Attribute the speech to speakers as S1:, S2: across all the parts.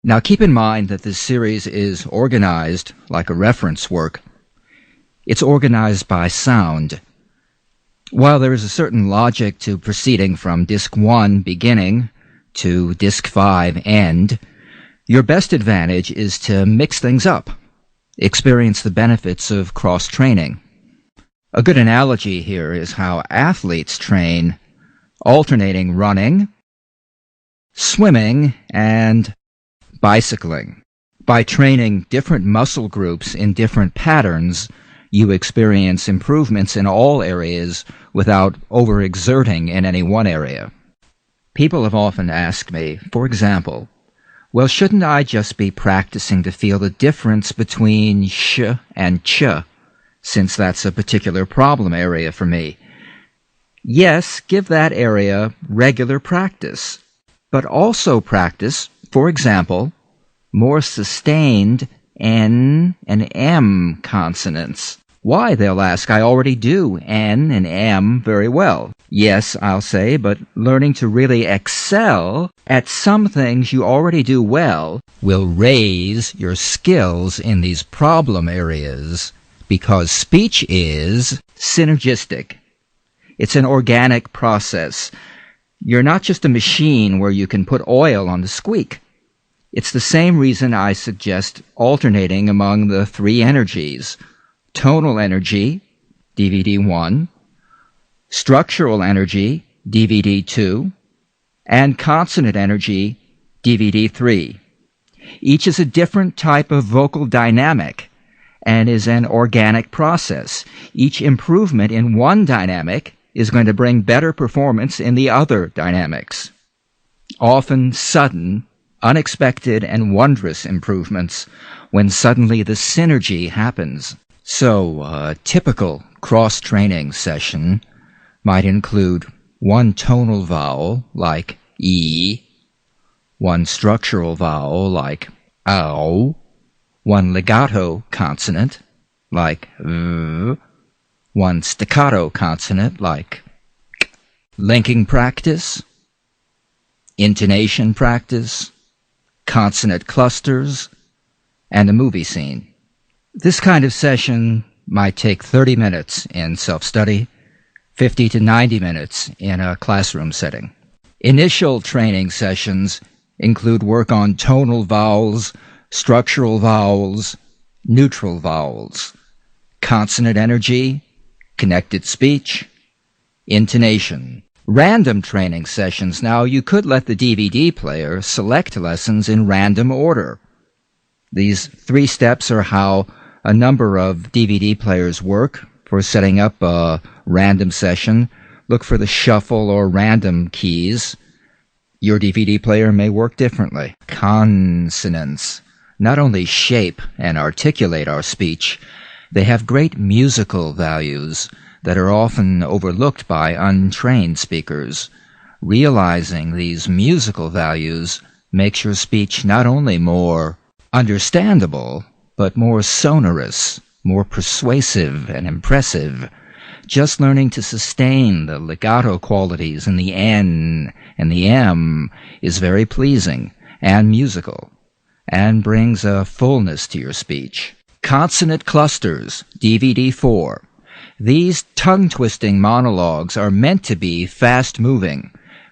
S1: Now keep in mind that this series is organized like a reference work. It's organized by sound. While there is a certain logic to proceeding from Disc 1 beginning to Disc 5 end, your best advantage is to mix things up, experience the benefits of cross-training. A good analogy here is how athletes train, alternating running, swimming, and bicycling. By training different muscle groups in different patterns, you experience improvements in all areas without overexerting in any one area. People have often asked me, for example, well, shouldn't I just be practicing to feel the difference between sh and ch, since that's a particular problem area for me? Yes, give that area regular practice, but also practice, for example, more sustained N and M consonants. Why, they'll ask, I already do N and M very well. Yes, I'll say, but learning to really excel at some things you already do well will raise your skills in these problem areas, because speech is synergistic. It's an organic process. You're not just a machine where you can put oil on the squeak. It's the same reason I suggest alternating among the three energies: tonal energy, DVD 1, structural energy, DVD 2, and consonant energy, DVD 3. Each is a different type of vocal dynamic and is an organic process. Each improvement in one dynamic is going to bring better performance in the other dynamics. Often sudden, unexpected, and wondrous improvements when suddenly the synergy happens. So, a typical cross-training session might include one tonal vowel, like E, one structural vowel, like OW, one legato consonant, like V, one staccato consonant, like K, linking practice, intonation practice, consonant clusters, and a movie scene. This kind of session might take 30 minutes in self-study, 50 to 90 minutes in a classroom setting. Initial training sessions include work on tonal vowels, structural vowels, neutral vowels, consonant energy, connected speech, intonation. Random training sessions. Now, you could let the DVD player select lessons in random order. These 3 steps are how a number of DVD players work for setting up a random session. Look for the shuffle or random keys. Your DVD player may work differently. Consonants not only shape and articulate our speech, they have great musical values that are often overlooked by untrained speakers. Realizing these musical values makes your speech not only more understandable, but more sonorous, more persuasive and impressive. Just learning to sustain the legato qualities in the N and the M is very pleasing and musical, and brings a fullness to your speech. Consonant clusters, DVD 4. These tongue-twisting monologues are meant to be fast-moving.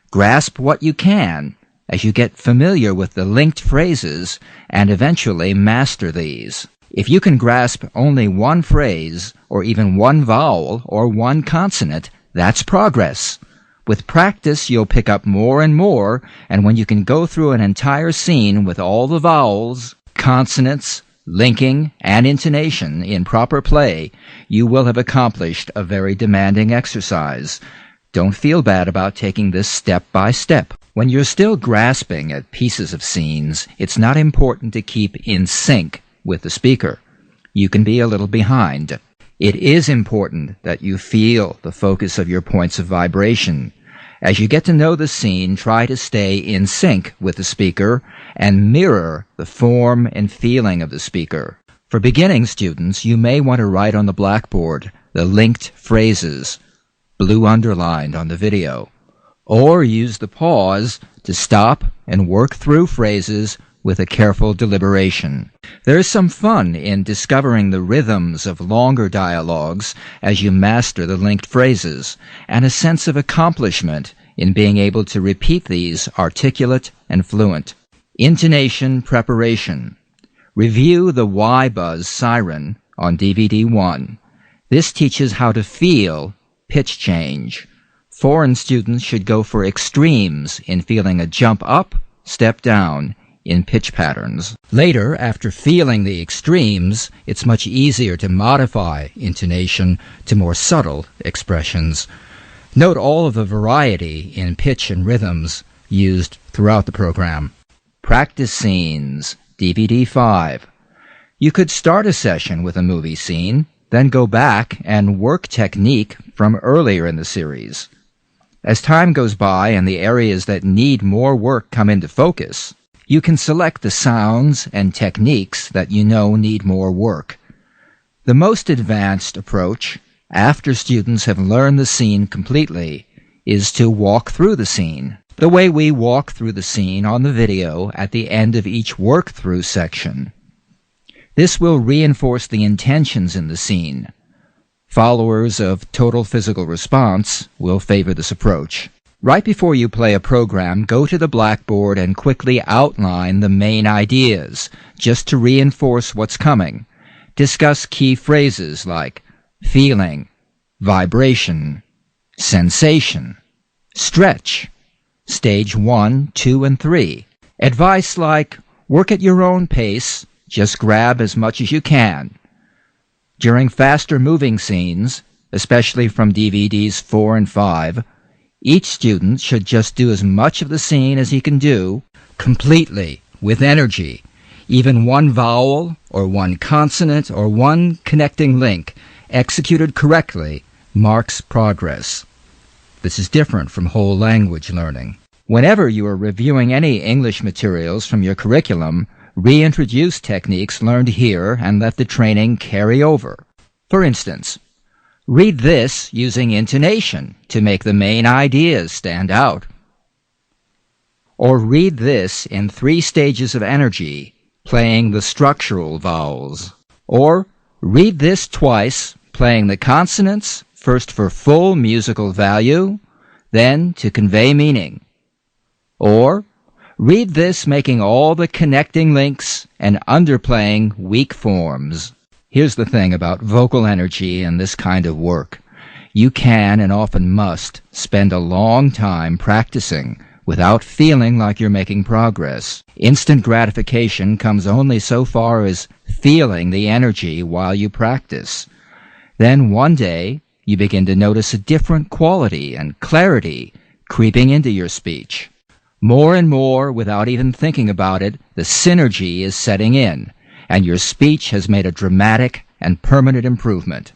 S1: Grasp what you can as you get familiar with the linked phrases and eventually master these. If you can grasp only one phrase, or even one vowel, or one consonant, that's progress. With practice, you'll pick up more and more, and when you can go through an entire scene with all the vowels, consonants, linking, and intonation in proper play, you will have accomplished a very demanding exercise. Don't feel bad about taking this step by step. When you're still grasping at pieces of scenes, it's not important to keep in sync with the speaker. You can be a little behind. It is important that you feel the focus of your points of vibration. As you get to know the scene, try to stay in sync with the speaker and mirror the form and feeling of the speaker. For beginning students, you may want to write on the blackboard the linked phrases, blue underlined on the video, or use the pause to stop and work through phrases with a careful deliberation. There is some fun in discovering the rhythms of longer dialogues as you master the linked phrases, and a sense of accomplishment in being able to repeat these articulate and fluent. Intonation preparation. Review the Y-Buzz Siren on DVD 1. This teaches how to feel pitch change. Foreign students should go for extremes in feeling a jump up, step down in pitch patterns. Later, after feeling the extremes, it's much easier to modify intonation to more subtle expressions. Note all of the variety in pitch and rhythms used throughout the program. Practice scenes, DVD 5. You could start a session with a movie scene, then go back and work technique from earlier in the series. As time goes by and the areas that need more work come into focus, you can select the sounds and techniques that you know need more work. The most advanced approach, after students have learned the scene completely, is to walk through the scene, the way we walk through the scene on the video at the end of each work-through section. This will reinforce the intentions in the scene. Followers of total physical response will favor this approach. Right before you play a program, go to the blackboard and quickly outline the main ideas, just to reinforce what's coming. Discuss key phrases like feeling, vibration, sensation, stretch, stage 1, 2, and 3. Advice like, work at your own pace, just grab as much as you can. During faster moving scenes, especially from DVDs 4 and 5, each student should just do as much of the scene as he can do, completely, with energy. Even one vowel, or one consonant, or one connecting link, executed correctly, marks progress. This is different from whole language learning. Whenever you are reviewing any English materials from your curriculum, reintroduce techniques learned here and let the training carry over. For instance, read this using intonation to make the main ideas stand out. Or read this in 3 stages of energy, playing the structural vowels. Or read this twice, playing the consonants, first for full musical value, then to convey meaning. Or read this making all the connecting links and underplaying weak forms. Here's the thing about vocal energy and this kind of work. You can and often must spend a long time practicing without feeling like you're making progress. Instant gratification comes only so far as feeling the energy while you practice. Then one day, you begin to notice a different quality and clarity creeping into your speech. More and more, without even thinking about it, the synergy is setting in, and your speech has made a dramatic and permanent improvement.